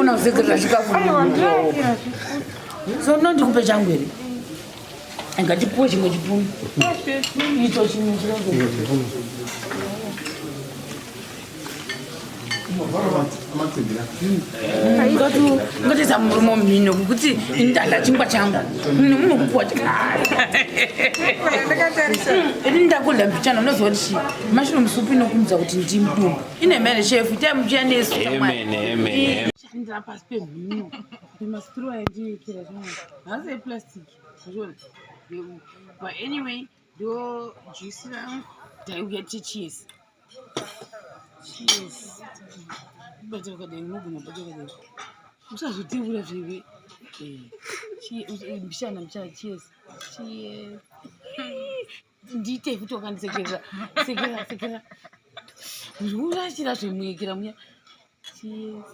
Mona uzekera chikafu. So ndikupe changu ere. Ngatipuwe chimwe chipunu. Icho chimwe chikafu. Ngati zamurumo mino kuti indala chingwa changu munokupuwa ndakudla mbichana unozoti mushroom soup inokumudza kuti ndimudumbu ine mene chef tamuchanesu ndira pasi pemhino masitro andiyekera zvimwe hasi eplastic but anyway ndo juice rangu ndaiuyati cheese. Cheers. But I got the movement, but I got the. So, do whatever you cheers. Cheers. Cheers. Dite, you talk and say, Segura. Who likes it as we make it? Cheers.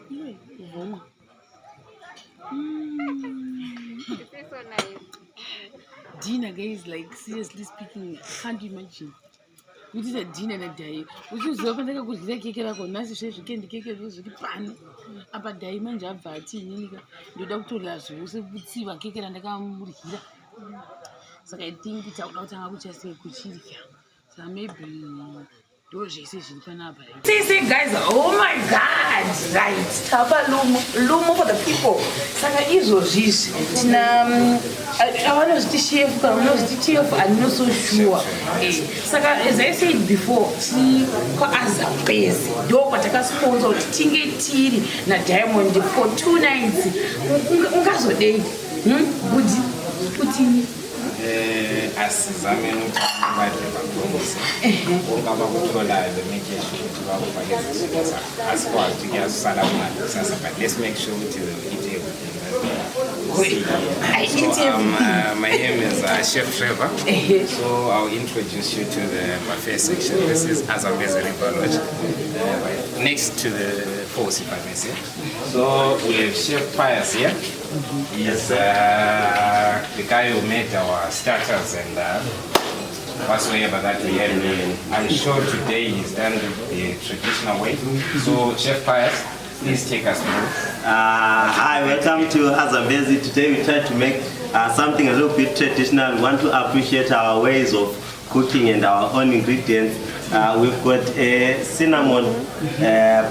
Dinner, guys, like, seriously speaking, can't imagine. We did a dinner that day. We just opened the good cake and I nice shape again the cake was the pan. About diamond job, the doctor last was a good see what cake and the gum here. So I think it's out how we just say good cheese. So maybe see guys, oh my god, right. Tapa lumo for the people. Saka izo this. I want to chef, I'm not so sure. Saka, as I said before, see as a base. Do what I sponsor tinge tiri na diamond for 2 nights. Ungazo day. Good. Putting as Zamenu let's make sure to eat my name is Chef Trevor. So I'll introduce you to the buffet section. This is Azambezi River Lodge, next to the force, if I may say. So we have Chef Pius here. He's the guy who made our starters and whatsoever that we had. I'm sure today he's done the traditional way. So Chef Pius, please take us through. Hi, welcome to Azambezi. Today we try to make something a little bit traditional. We want to appreciate our ways of cooking and our own ingredients. We've got a cinnamon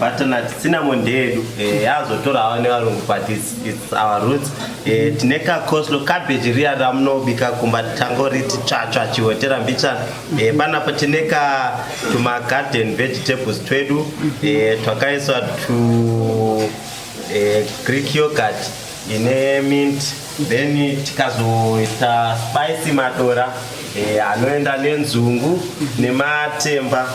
butternut, cinnamon dead, but it's our roots. Tineka coleslaw cabbage ria ramno bika kumba tangoriti chacha chiwetera mbicha bana patineka tuma garden vegetables twedu twakaiswa to Greek yogurt ine mint, then tikazoita spicy madora anoenda nenzungu nematemba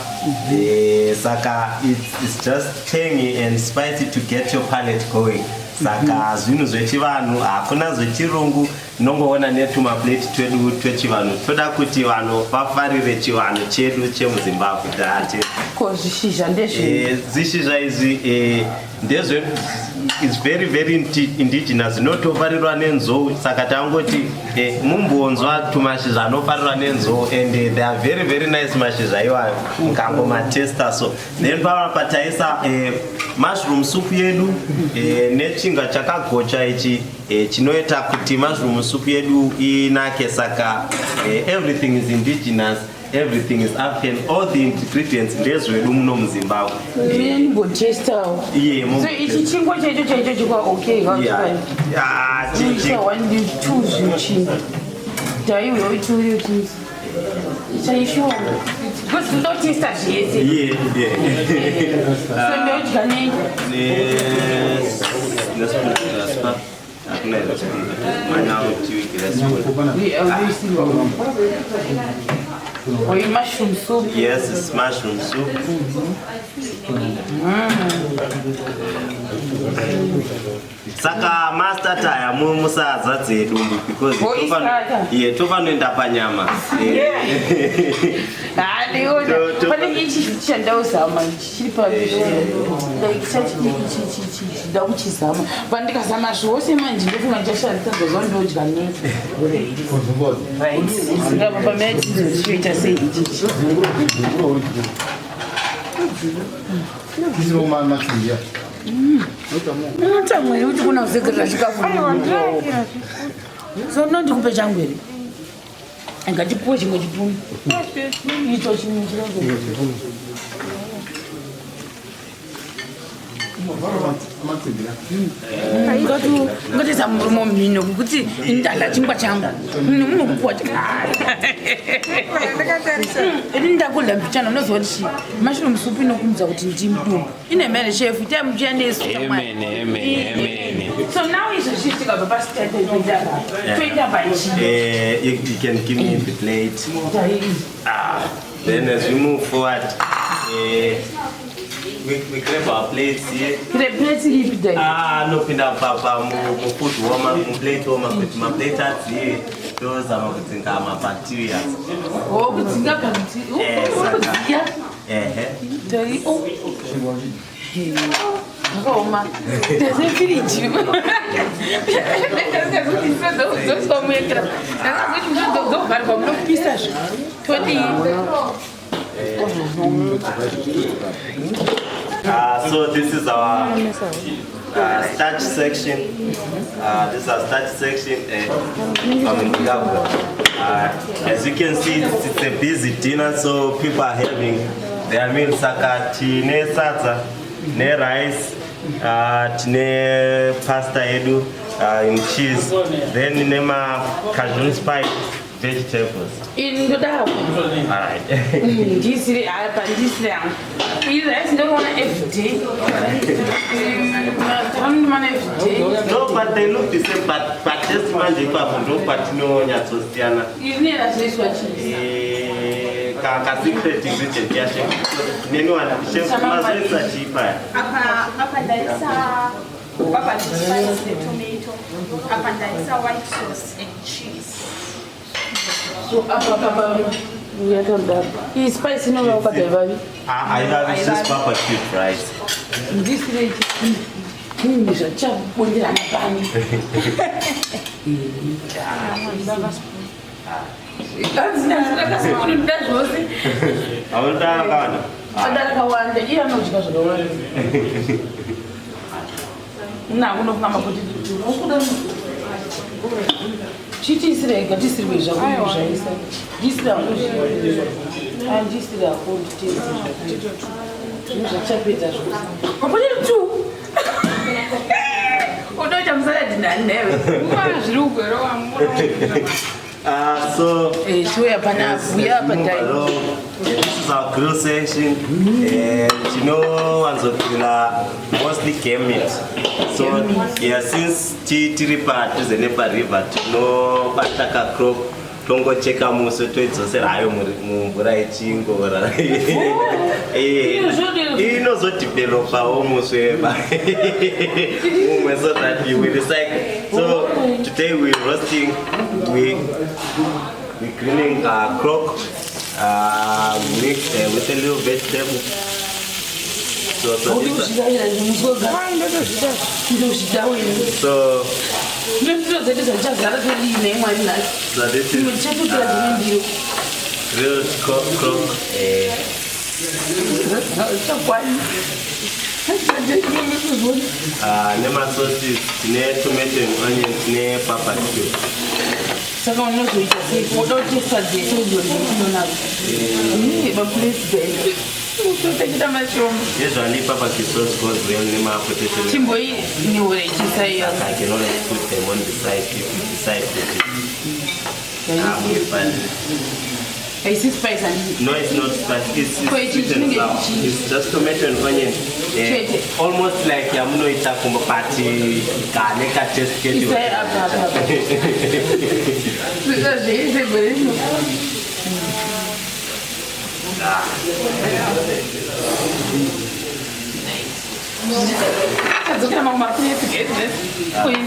saka it's just tangy and spicy to get your palate going. Saka zvinhu zvechivanhu hakuna zvechirungu, nongoona netuma plate twedu twechivanhu. Toda kuti vanhu vafarire chivanhu chedu chemuZimbabwe date. Ko zishizha ndezve. Zishizha izvi ndezve is very indigenous, zvinotofarirwa nenzou. Saka tangoti mumbonzwa tumashizha anofarirwa nenzou and they are very nice mashizha iwayo. Mukangomatesta so. Then pataisa mushroom soup yedu nechinga chakagocha ichi chinoita kuti mushroom soup yedu inake. Saka everything is indigenous, everything is African, all the ingredients ndezvedu muno muZimbabwe. So ichi chingwa chaicho chikwa okay chichi one two zvichi dai we two things chaisho because no taste zvese so ndodya let's put mushroom soup. Yes, it's mushroom soup. Saka master taya musadza dzedu because tofanoenda panyama. Pane ichi chandozama chiri chida kuchizama pandikazama zvose manje ndofunga ndichashandisa ndozondodya pamene chizoita sei ichichi Unotsamwe ukuthi kunosekela chikafu. So ndikupe changu ere. Ngatipuwe chimwe chipunu. Icho chimwe chipunu. Ngati samurumo mino kuti indala chingwa changu unokukwata ndakudla mbichana unozoti mushroom soup inokumudza kuti ndimudumbu ine mene chef tamuchia nesu so now izvozviitika baba state toita bachi you can give me the plate. Then as we move forward, we grab our plates here. No, pinda papa, mu food warmer, mu plate warmer, my plate at here. Those are my bacteria. Oh, kutsinga bacteria. Roma. There's a village. So this is our starch section. This is our starch section. As you can see, it's a busy dinner, so people are having their meal. Sakati, ne salsa, ne rice, ne pasta edu, in cheese. Then nema cajun spice. Vegetables. In the dark. Alright. This is no, but they look the same, but just manage but no nyatostiana. You need a secret ingredient ya chef. Neno ana chef mazweza chipa. Hapa spice the tomato. Hapa ndaisa white sauce and cheese. So we are told that he spicy no over the baby. I have just barbecued rice. This is a chap put it on a pan. That's I will die. Now, one of them put it. She is like a distribution. This is a and this is a whole taste. You should check it out. What do you do? Oh, don't I'm saying that never. So it's we are this is our grill section, and you know, mostly game meat. So yeah, since T3 is a Nepal river, no pataka crop, tongo cheka muso to it's also ayo mubura ichingo ora. You know what develop almost eba. So that we will recycle. So today we're roasting, we're cleaning crock, mixed with a little vegetable. So this is grilled crock. Nema sauces, ne tomato and onion, ne pepper cube. So don't know what don't you start the Usually barbecue sauce goes real nema potato. Chimboi ni ure chisai ya. I can only put them on the side if you decide to do. Is it spice and no, it's not spice. It's sweet and sour. It's just tomato and onion. Almost like yamuno itakumba party kaneka test kedi.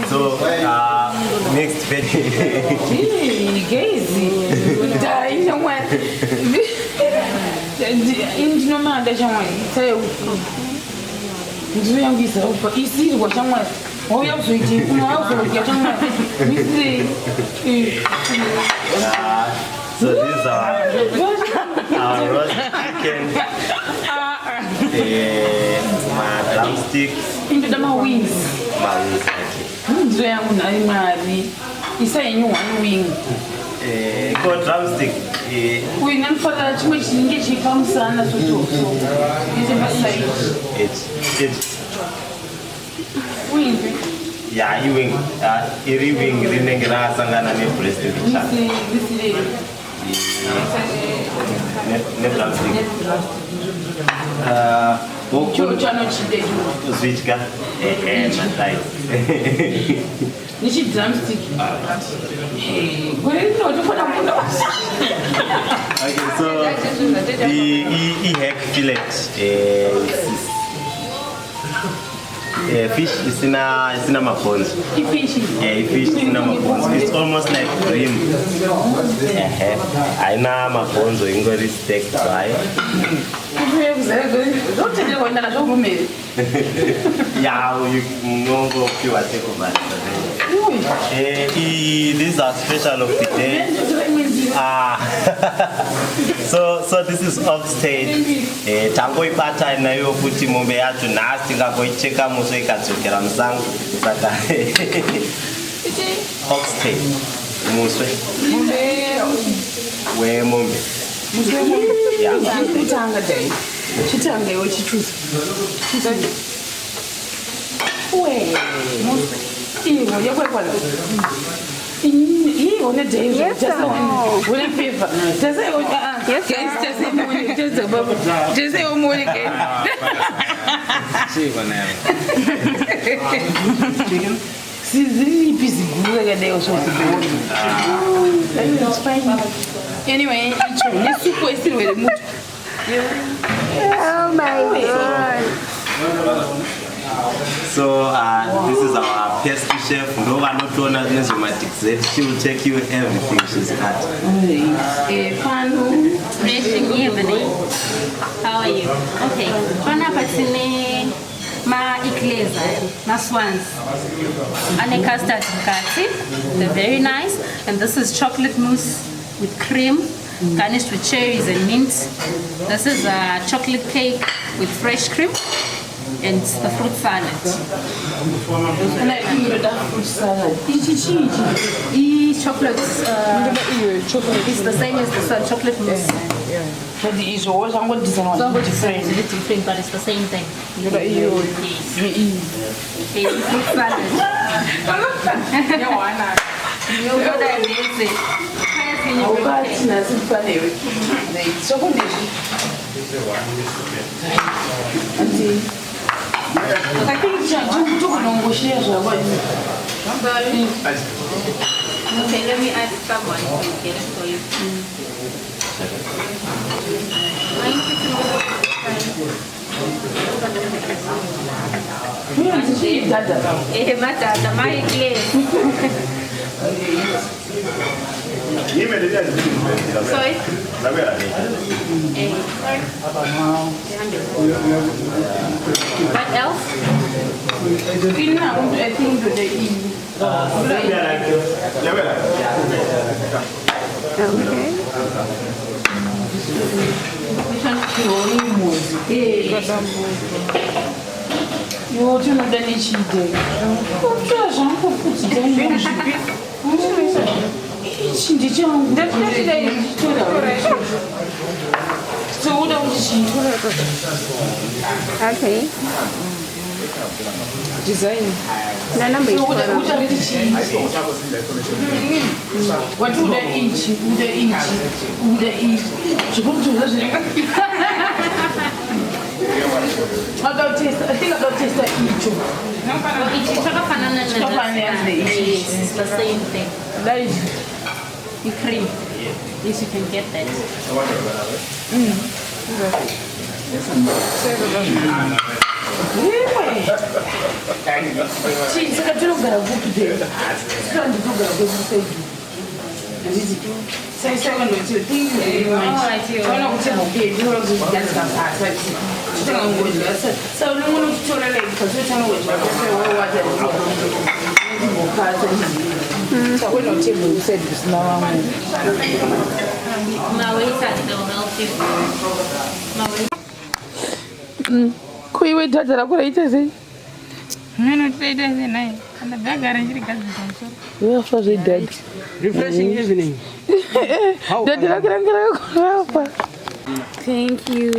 So mixed veg. So these are roast chicken, my drumsticks. into the wings. Ndio yangu na imali. Isa yenyu one wing. Go drumstick. We nan fala chimwe chinge chikamsana soto. Ize masai. It's Wing. yeah, wing. Iri wing rinenge rasangana ne breast cha. This Ne drumstick. Chano chideju. Switch ka. Matai. Nishi drumstick. Hey, where no to put Okay, so the hack fillet. Fish is in a bones. Fish is in a bones. It's almost like cream. I know my bones are going to steak dry. Don't tell you when I don't make Yeah, you know go to a take over. These are special of the day. So this is upstage. Tango ipata inayo kuti mombe yacho nasti ngagoicheka muso ikadzokera musango saka upstage muswe we mombe Chitanga day. Chitanga yo chichuza. We. Iwo yakwekwala. Iwo ne day just when I favor. Just say just say o morning again. She's busy good day or so. That's fine. Anyway, it's super still with the mood. Oh my god. So this is our pastry chef. No one not known as SHEMATV. She will take you everything she's got. How are you? Okay. Pana patine ma ikleza na swans. Ane custard mkati. They're very nice. And this is chocolate mousse with cream, garnished with cherries and mint. This is a chocolate cake with fresh cream. And the fruit salad. And I eat that fruit salad. Chocolate. It's the same as the chocolate mousse. But the is always I'm going to design one different. It's a little different, but it's the same thing. Fruit salad. I think okay, let me ask someone to get it for you. Sorry? What else? I think Okay. Design. The number is What do they eat? I think I don't taste the each. It's the same thing. You cream. Yes, you can get that. Kuiwe dada la kula ite Refreshing evening. Thank you.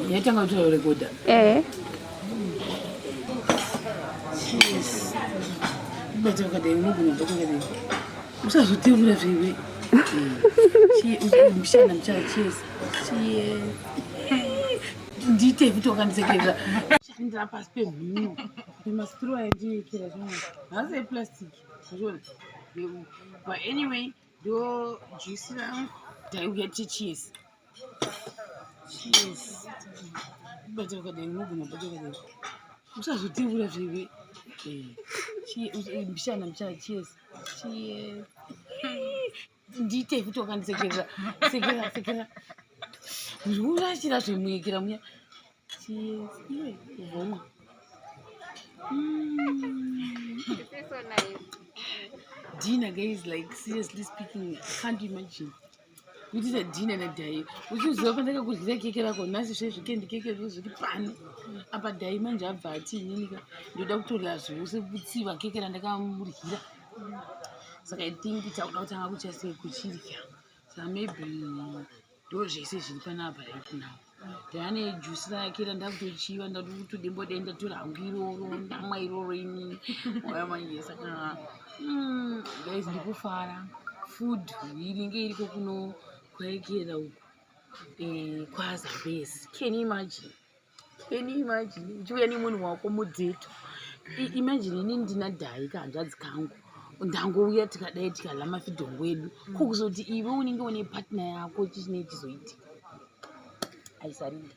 Yatanga kutoa rekoda. Cheers. Mbata wakade mungu na mbata wakade. Usazote mula fiwe. Mshana mchana cheers. Cheers. Ndite vitu wakandisekeza. Ndira pasi pe munu. Nemastraw ndi kila zona. Hasa plastic. Zona. But anyway, do juice now. Then we get to cheers. Cheers. Mbata wakade mungu na mbata wakade. Usazote mula fiwe. Mshana mchana cheers. Cheers. Ndite vitu wakandisekeza. Sekeza. Urashira zvimwekera muya. Cheers. Voma. Dinner, guys, like seriously speaking, I can't imagine. We did a dinner that day. We used to open the good cake and nice shape again. The cake was really pan. About diamond, I've got the doctor last week. We see what cake and the gum here. So I think it's out how we just say good chicken. So maybe those she says she's gonna right now. Then juice like it and have to achieve and do to the body and to Angiro, my roaring. Where my yes, guys, the far food, eating gay cocono, quake quasi base. Can you imagine? Do anyone walk on with imagine in dinner die, can't just count. Ndango yet got the lama fit on well. Cooks of the evening when a partner, coaches need to eat. I surrender.